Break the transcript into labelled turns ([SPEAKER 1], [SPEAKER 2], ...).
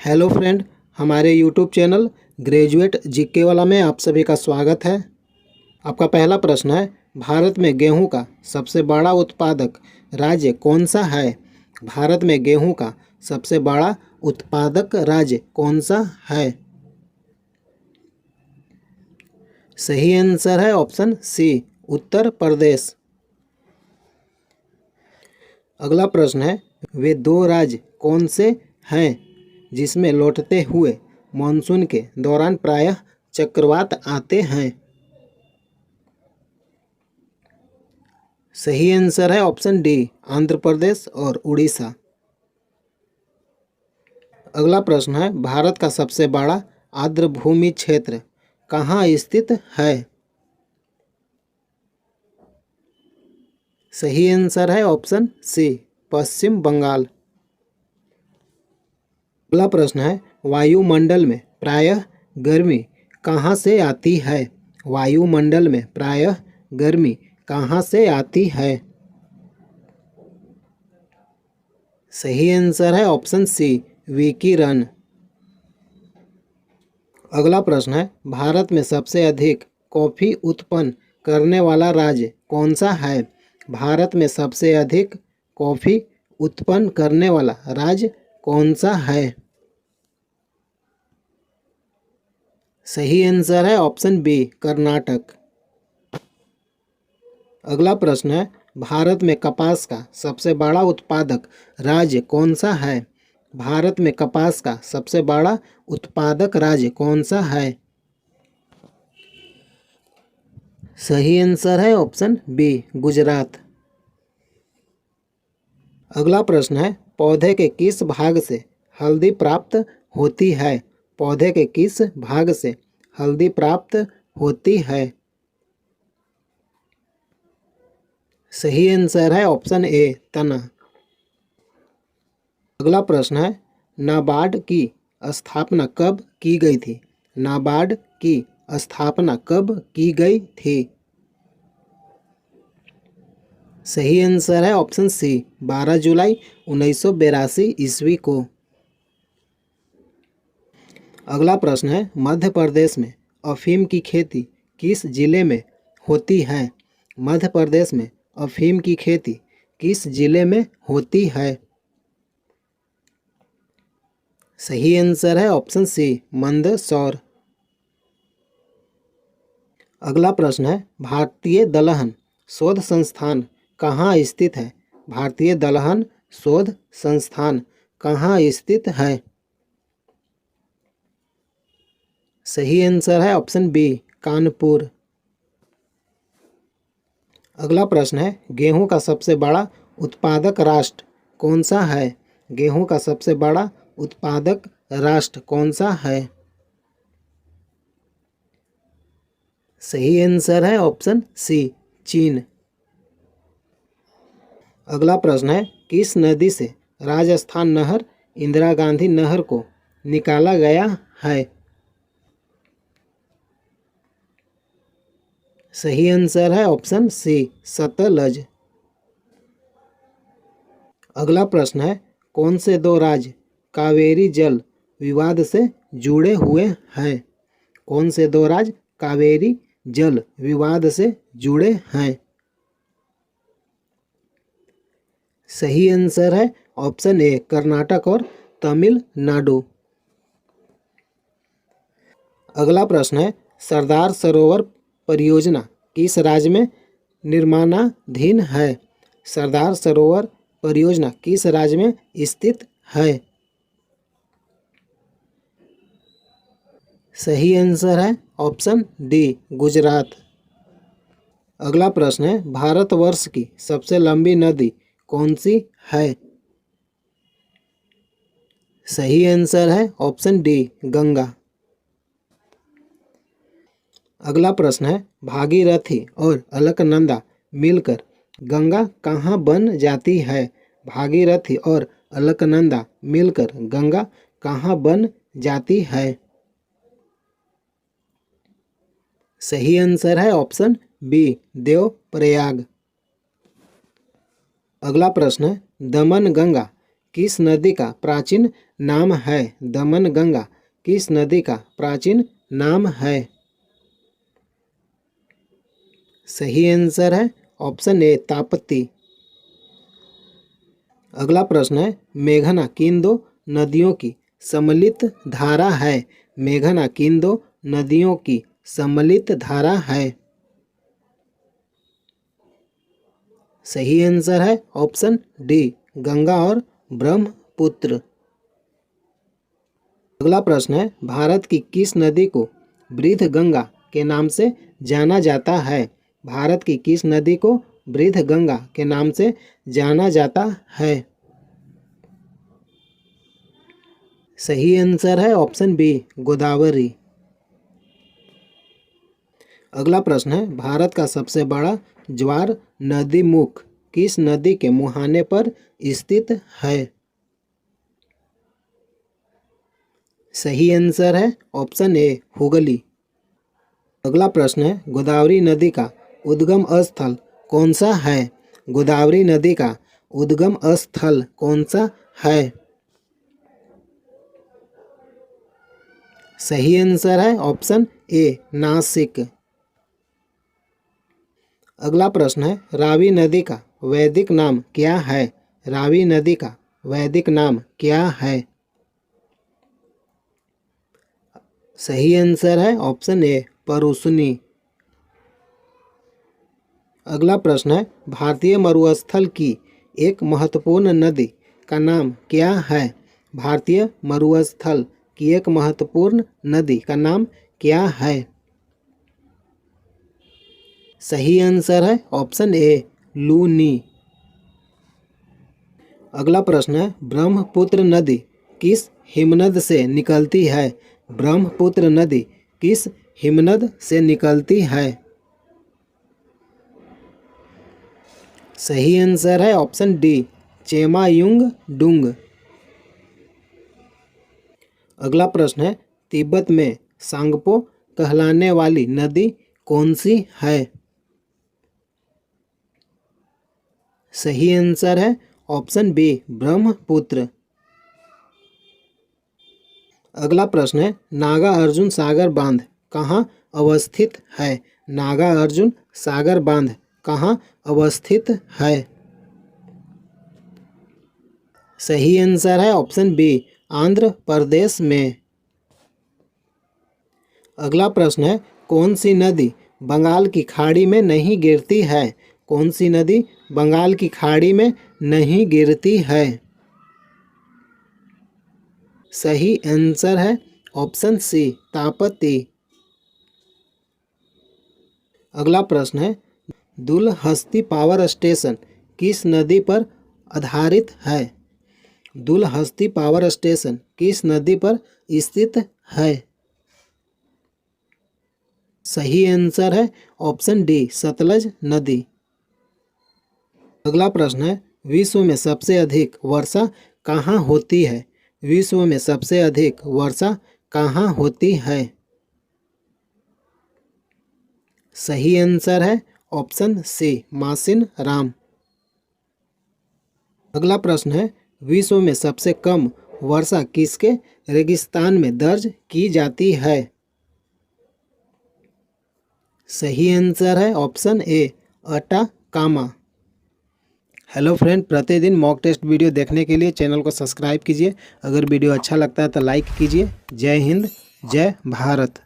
[SPEAKER 1] Hello friend, हमारे YouTube channel graduate GK वाला में आप सभी का स्वागत है। आपका पहला प्रश्न है, भारत में गेहूं का सबसे बड़ा उत्पादक राज्य कौन सा है? भारत में गेहूं का सबसे बड़ा उत्पादक राज्य कौन सा है? सही आंसर है ऑप्शन सी, उत्तर प्रदेश। अगला प्रश्न है, वे दो राज्य कौन से हैं जिसमें लौटते हुए मानसून के दौरान प्रायः चक्रवात आते हैं? सही आंसर है ऑप्शन डी, आंध्र प्रदेश और उड़ीसा। अगला प्रश्न है, भारत का सबसे बड़ा आर्द्रभूमि क्षेत्र कहाँ स्थित है? सही आंसर है ऑप्शन सी, पश्चिम बंगाल। अगला प्रश्न है, वायुमंडल में प्रायः गर्मी कहाँ से आती है? वायुमंडल में प्रायः गर्मी कहाँ से आती है? सही आंसर है ऑप्शन सी, विकिरण। अगला प्रश्न है, भारत में सबसे अधिक कॉफी उत्पन्न करने वाला राज्य कौन सा है? भारत में सबसे अधिक कॉफी उत्पन्न करने वाला राज्य कौन सा है? सही आंसर है ऑप्शन बी, कर्नाटक। अगला प्रश्न है, भारत में कपास का सबसे बड़ा उत्पादक राज्य कौन सा है? भारत में कपास का सबसे बड़ा उत्पादक राज्य कौन सा है? सही आंसर है ऑप्शन बी, गुजरात। अगला प्रश्न है, पौधे के किस भाग से हल्दी प्राप्त होती है? पौधे के किस भाग से हल्दी प्राप्त होती है? सही आंसर है ऑप्शन ए, तना। अगला प्रश्न है, नाबार्ड की स्थापना कब की गई थी? नाबार्ड की स्थापना कब की गई थी? सही आंसर है ऑप्शन सी, 12 जुलाई 1982 ईस्वी को। अगला प्रश्न है, मध्य प्रदेश में अफीम की खेती किस जिले में होती है? मध्य प्रदेश में अफीम की खेती किस जिले में होती है? सही आंसर है ऑप्शन सी, मंदसौर। अगला प्रश्न है, भारतीय दलहन शोध संस्थान कहाँ स्थित है? भारतीय दलहन शोध संस्थान कहाँ स्थित है? सही आंसर है ऑप्शन बी, कानपुर। अगला प्रश्न है, गेहूं का सबसे बड़ा उत्पादक राष्ट्र कौन सा है? गेहूं का सबसे बड़ा उत्पादक राष्ट्र कौन सा है? सही आंसर है ऑप्शन सी, चीन। अगला प्रश्न है, किस नदी से राजस्थान नहर इंदिरा गांधी नहर को निकाला गया है? सही आंसर है ऑप्शन सी, सतलज। अगला प्रश्न है, कौन से दो राज्य कावेरी जल विवाद से जुड़े हुए हैं? कौन से दो राज्य कावेरी जल विवाद से जुड़े हैं? सही आंसर है ऑप्शन ए, कर्नाटक और तमिलनाडु। अगला प्रश्न है, सरदार सरोवर परियोजना किस राज्य में निर्माणाधीन है? सरदार सरोवर परियोजना किस राज्य में स्थित है? सही आंसर है ऑप्शन डी, गुजरात। अगला प्रश्न है, भारतवर्ष की सबसे लंबी नदी कौन सी है? सही आंसर है ऑप्शन डी, गंगा। अगला प्रश्न है, भागीरथी और अलकनंदा मिलकर गंगा कहाँ बन जाती है? भागीरथी और अलकनंदा मिलकर गंगा कहाँ बन जाती है? सही आंसर है ऑप्शन बी, देवप्रयाग। अगला प्रश्न है, दमन गंगा किस नदी का प्राचीन नाम है? दमनगंगा किस नदी का प्राचीन नाम है? सही आंसर है ऑप्शन ए ताप्ती। अगला प्रश्न है, मेघना किन दो नदियों की सम्मिलित धारा है? मेघना किन दो नदियों की सम्मिलित धारा है? सही आंसर है ऑप्शन डी गंगा और ब्रह्मपुत्र। अगला प्रश्न है, भारत की किस नदी को वृद्ध गंगा के नाम से जाना जाता है? भारत की किस नदी को वृद्ध गंगा के नाम से जाना जाता है? सही आंसर है ऑप्शन बी गोदावरी। अगला प्रश्न है, भारत का सबसे बड़ा ज्वार नदी मुख किस नदी के मुहाने पर स्थित है? सही आंसर है ऑप्शन ए हुगली। अगला प्रश्न है, गोदावरी नदी का उद्गम स्थल कौन सा है? गोदावरी नदी का उद्गम स्थल कौन सा है? सही आंसर है ऑप्शन ए नासिक। अगला प्रश्न है, रावी नदी का वैदिक नाम क्या है? रावी नदी का वैदिक नाम क्या है? सही आंसर है ऑप्शन ए परुशनी। अगला प्रश्न है, भारतीय मरुस्थल की एक महत्वपूर्ण नदी का नाम क्या है? भारतीय मरुस्थल की एक महत्वपूर्ण नदी का नाम क्या है? सही आंसर है ऑप्शन ए लूनी। अगला प्रश्न है, ब्रह्मपुत्र नदी किस हिमनद से निकलती है? ब्रह्मपुत्र नदी किस हिमनद से निकलती है? सही आंसर है ऑप्शन डी चेमायुंग डुंग। अगला प्रश्न है, तिब्बत में सांगपो कहलाने वाली नदी कौन सी है? सही आंसर है ऑप्शन बी ब्रह्मपुत्र। अगला प्रश्न है, नागा अर्जुन सागर बांध कहाँ अवस्थित है? नागा अर्जुन सागर बांध कहाँ अवस्थित है? सही आंसर है ऑप्शन बी आंध्र प्रदेश में। अगला प्रश्न है, कौन सी नदी बंगाल की खाड़ी में नहीं गिरती है? कौन सी नदी बंगाल की खाड़ी में नहीं गिरती है? सही आंसर है ऑप्शन सी ताप्ती। अगला प्रश्न है, दुलहस्ती पावर स्टेशन किस नदी पर आधारित है? दुलहस्ती पावर स्टेशन किस नदी पर स्थित है? सही आंसर है ऑप्शन डी सतलज नदी। अगला प्रश्न है, विश्व में सबसे अधिक वर्षा कहाँ होती है? विश्व में सबसे अधिक वर्षा कहाँ होती है? सही आंसर है ऑप्शन सी मासिन राम। अगला प्रश्न है, विश्व में सबसे कम वर्षा किसके रेगिस्तान में दर्ज की जाती है? सही आंसर है option A Atacama. Hello friend, प्रतिदिन मॉक टेस्ट वीडियो देखने के लिए चैनल को सब्सक्राइब कीजिए। अगर वीडियो अच्छा लगता है तो लाइक कीजिए। जय हिंद, जय भारत।